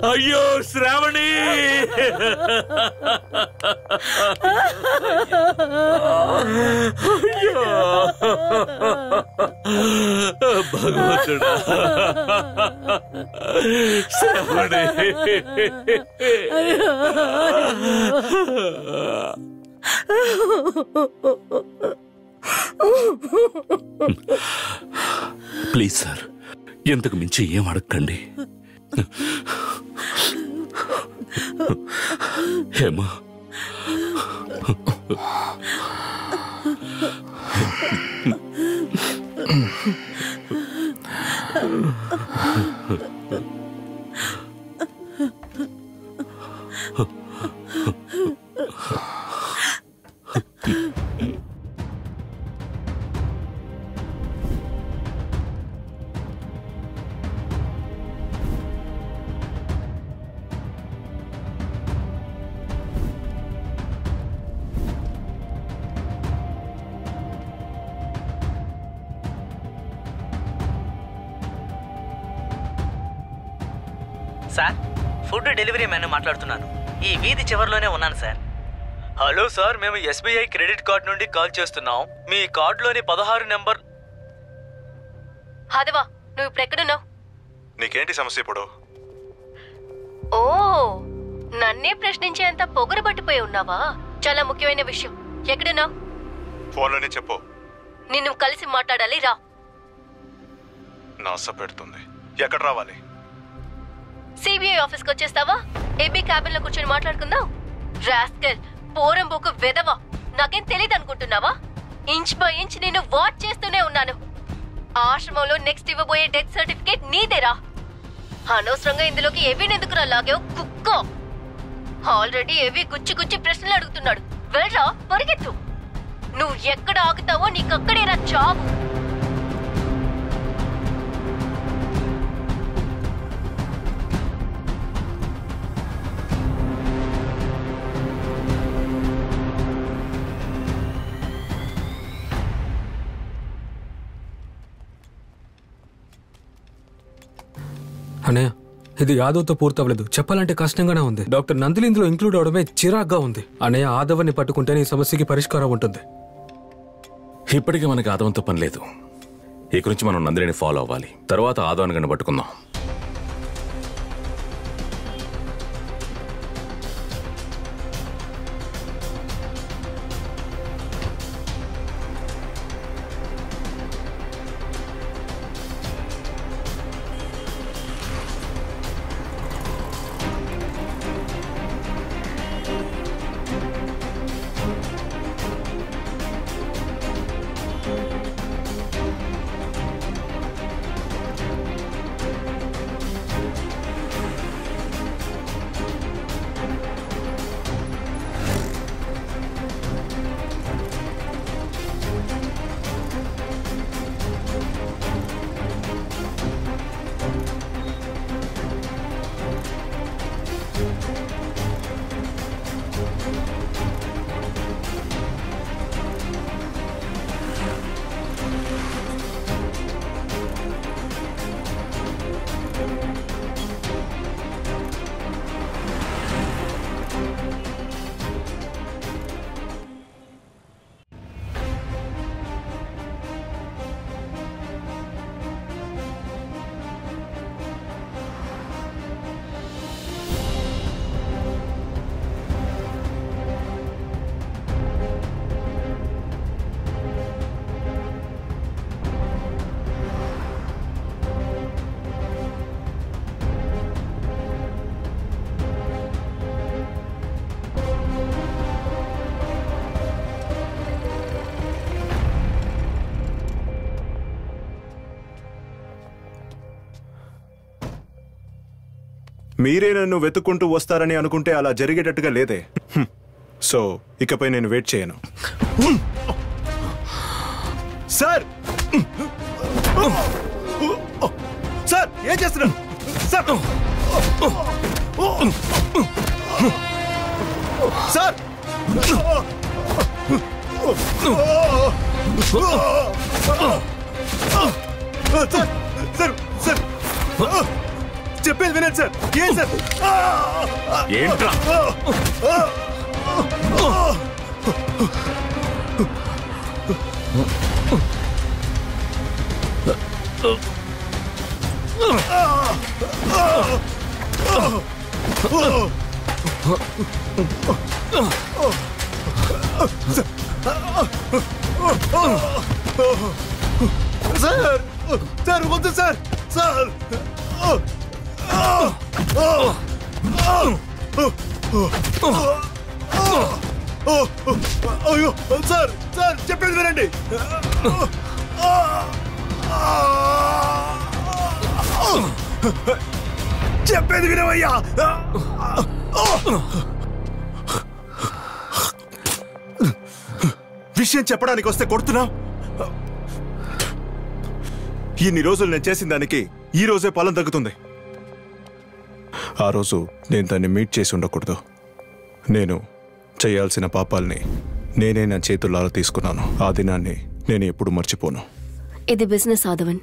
అయ్యో శ్రావణి, అయ్యో భగవంతుడా, శ్రావణి. ప్లీజ్ సార్, ఎంతకు మించి ఏం అడగండి. Hema, sir, food delivery man మాట్లాడుతున్నాను. ఈ వీధి చివరిలోనే ఉన్నాను సార్. హలో సార్, మేము SBI క్రెడిట్ కార్డ్ నుండి కాల్ చేస్తున్నాం. మీ కార్డులోని 16 నెంబర్. హాదవా, నువ్వు ఇప్పుడు ఎక్కడున్నావు? నీకేంటి సమస్య ఇప్పుడు? ఓ, నన్నే ప్రశ్నించేంత పొగరు పట్టిపోయి ఉన్నావా? చాలా ముఖ్యమైన విషయం. ఎక్కడున్నావు? ఫోన్లోనే చెప్పు. నిన్ను కలిసి మాట్లాడాలి, రా. నాస పెడుతుంది. ఎక్కడ రావాలి? CBI ఆఫీస్కి వచ్చేస్తావా? AB క్యాబిన్ లో కూర్చొని మాట్లాడుకుందాం. రాస్కల్, పోరంబోకు వెదవా, నాకేం తెలియదు అనుకుంటున్నావా? ఇంచ్ బై ఇంచ్ నేను వాచ్ చేస్తూనే ఉన్నాను. ఆశ్రమంలో నెక్స్ట్ ఇవ్వబోయే డెత్ సర్టిఫికేట్ నీదేరా. అనవసరంగా ఇందులోకి ఎవిని ఎందుకురా లాగావు, కుక్క. ఆల్రెడీ ఎవి గుచ్చి గుచ్చి ప్రశ్నలు అడుగుతున్నాడు. వెళ్ళరా, పరిగెత్తు. నువ్వు ఎక్కడ ఆగుతావో నీకక్కడేరా చావు. అన్నయ్య, ఇది యాదవ్తో పూర్తవలేదు. చెప్పాలంటే కష్టంగానే ఉంది. డాక్టర్ నందిని ఇందులో ఇంక్లూడ్ అవడమే చిరాగ్గా ఉంది. అన్నయ్య, ఆదవ్ని పట్టుకుంటేనే ఈ సమస్యకి పరిష్కారం ఉంటుంది. ఇప్పటికీ మనకి ఆదవంతో పని లేదు. ఇక నుంచి మనం నందిని ఫాలో అవ్వాలి. తర్వాత ఆదవాన్ని గని పట్టుకుందాం. మీరే నన్ను వెతుక్కుంటూ వస్తారని అనుకుంటే అలా జరిగేటట్టుగా లేదే. సో ఇకపై నేను వెయిట్ చేయను. సార్, సార్ ఏం చేస్తున్నాను సార్? సార్ సార్ సార్ చెప్పేది వినండి సార్. ఏం సార్? ఏంట్రా? సార్ సార్ వద్దు సార్. సార్ అయ్యో సార్ సార్ చెప్పేది వినండి. చెప్పేది వినవయ్యా. విషయం చెప్పడానికి వస్తే కొడుతున్నా. ఇన్ని రోజులు నేను చేసిన దానికి ఈ రోజే ఫలం తగ్గుతుంది. ఆ రోజు నేను దాన్ని మీట్ చేసి ఉండకూడదు. నేను చేయాల్సిన పాపాల్ని నేనే నా చేతుల్లో తీసుకున్నాను. ఆ దినాన్ని నేను ఎప్పుడు మర్చిపోను. ఇది బిజినెస్ ఆదవన్.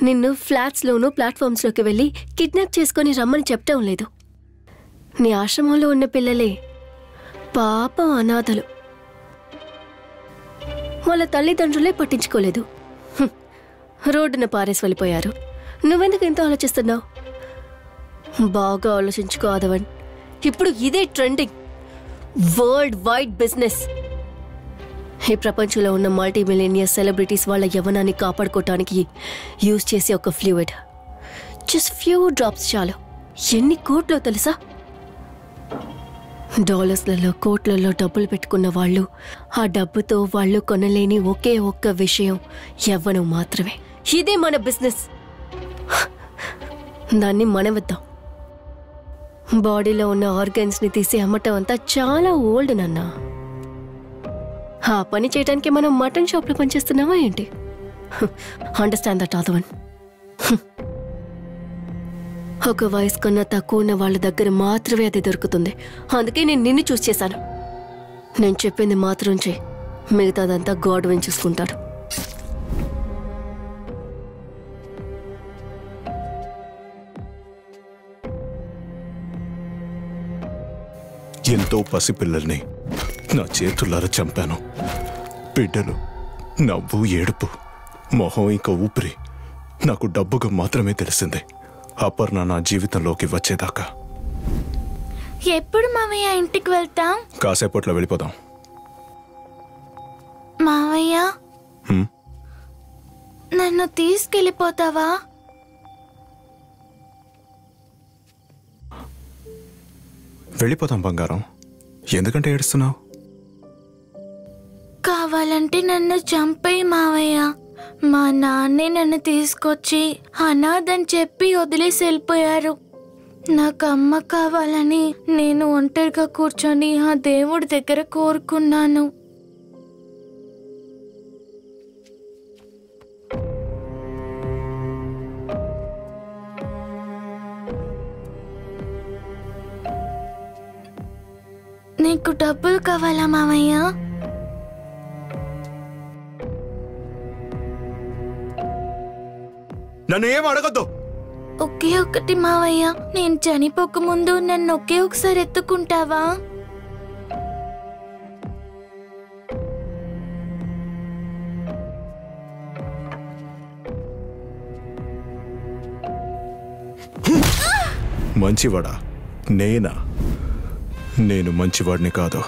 నిన్ను ఫ్లాట్స్లోనూ ప్లాట్ఫామ్స్లోకి వెళ్ళి కిడ్నాప్ చేసుకొని రమ్మని చెప్పటం లేదు. నీ ఆశ్రమంలో ఉన్న పిల్లలే పాపం అనాథలు. వాళ్ళ తల్లిదండ్రులే పట్టించుకోలేదు. రోడ్డున పారేసి వెళ్ళిపోయారు. నువ్వెందుకు ఎంతో ఆలోచిస్తున్నావు? బాగా ఆలోచించుకో ఆదవన్. ఇప్పుడు ఇదే ట్రెండింగ్, వరల్డ్ వైడ్ బిజినెస్. ఈ ప్రపంచంలో ఉన్న మల్టీ మిలియనియర్ సెలబ్రిటీస్ వాళ్ళ యవ్వనాన్ని కాపాడుకోవటానికి యూజ్ చేసే ఒక ఫ్లూయిడ్. జస్ట్ ఫ్యూ డ్రాప్స్ చాలు. ఎన్ని కోట్లో తెలుసా? డాలర్స్లలో కోట్లలో డబ్బులు పెట్టుకున్న వాళ్ళు, ఆ డబ్బుతో వాళ్ళు కొనలేని ఒకే ఒక్క విషయం యవ్వనం మాత్రమే. ఇదే మన బిజినెస్. దాన్ని మనమిద్దాం. బాడీలో ఉన్న ఆర్గన్స్ని తీసి అమ్మటం అంతా చాలా ఓల్డ్ నాన్న. ఆ పని చేయడానికి మనం మటన్ షాప్లో పనిచేస్తున్నామా ఏంటి? Understand that Aadhavan. ఒక వయసు కన్నా తక్కువ ఉన్న వాళ్ళ దగ్గర మాత్రమే అది దొరుకుతుంది. అందుకే నేను నిన్ను చూస్ చేశాను. నేను చెప్పింది మాత్రం చేయి, మిగతాదంతా గాడ్ విన్ చూసుకుంటాడు. ఎంతో పసిపిల్లల్ని నా చేతులారా చంపాను. బిడ్డలు నవ్వు, ఏడుపు, మొహం ఇంకా ఊపిరి నాకు డబ్బుగా మాత్రమే తెలిసింది. అపర్ణ నా జీవితంలోకి వచ్చేదాకా. ఎప్పుడు మావయ్య ఇంటికి వెళ్తాం? కాసేపట్లో వెళ్ళిపోదాం. మావయ్య నన్ను తీసుకెళ్ళిపోతావా? వెళ్ళిపోతాం బంగారం. ఎందుకంటే ఏడుస్తున్నావు? కావాలంటే నన్ను చంపేయి మావయ్య. మా నాన్నే నన్ను తీసుకొచ్చి అనాథని చెప్పి వదిలేసి వెళ్ళిపోయారు. నాకు అమ్మ కావాలని నేను ఒంటరిగా కూర్చొని ఆ దేవుడి దగ్గర కోరుకున్నాను. నీకు డబ్బులు కావాలా మావయ్య? నన్ను ఏం అడగద్దు. ఒకే ఒకటి మావయ్య, నేను చనిపోక ముందు నన్ను ఒకే ఒకసారి ఎత్తుకుంటావా? మంచివాడా? నేనా? నేను మంచివాడిని కాదు.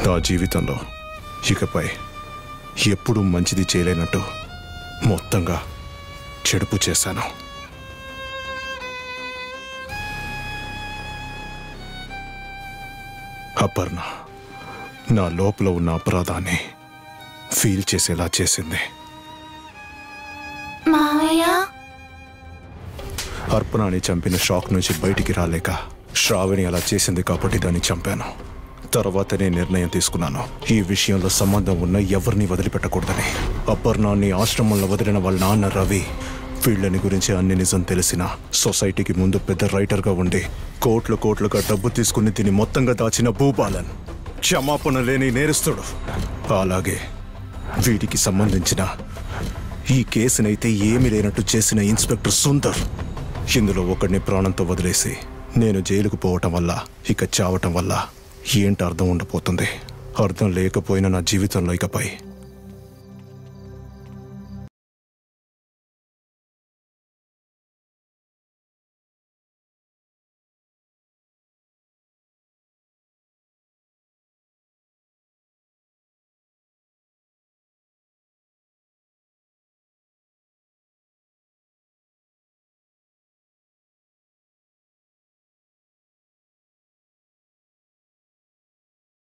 నా జీవితంలో ఇకపై ఎప్పుడూ మంచిది చేయలేనట్టు మొత్తంగా చెడుపు చేశాను. అపర్ణ నా లోపల ఉన్న అపరాధాన్ని ఫీల్ చేసేలా చేసింది. మావయ్య, అర్పణని చంపిన షాక్ నుంచి బయటికి రాలేక శ్రావణి అలా చేసింది కాబట్టి దాన్ని చంపాను. తర్వాతనే నిర్ణయం తీసుకున్నాను, ఈ విషయంలో సంబంధం ఉన్న ఎవరిని వదిలిపెట్టకూడదని. అపర్ణాన్ని ఆశ్రమంలో వదిలిన వాళ్ళ నాన్న రవి వీళ్ళని గురించి అన్ని నిజం తెలిసిన సొసైటీకి ముందు పెద్ద రైటర్గా ఉండి కోట్లుగా డబ్బు తీసుకుని దీన్ని మొత్తంగా దాచిన భూపాలన్ క్షమాపణ లేని నేరస్తుడు. అలాగే వీడికి సంబంధించిన ఈ కేసునైతే ఏమీ లేనట్టు చేసిన ఇన్స్పెక్టర్ సుందర్. ఇందులో ఒకడిని ప్రాణంతో వదిలేసి నేను జైలుకు పోవటం వల్ల ఇక చావటం వల్ల ఏంటి అర్థం ఉండబోతుంది? అర్థం లేకపోయినా నా జీవితంలో ఇకపై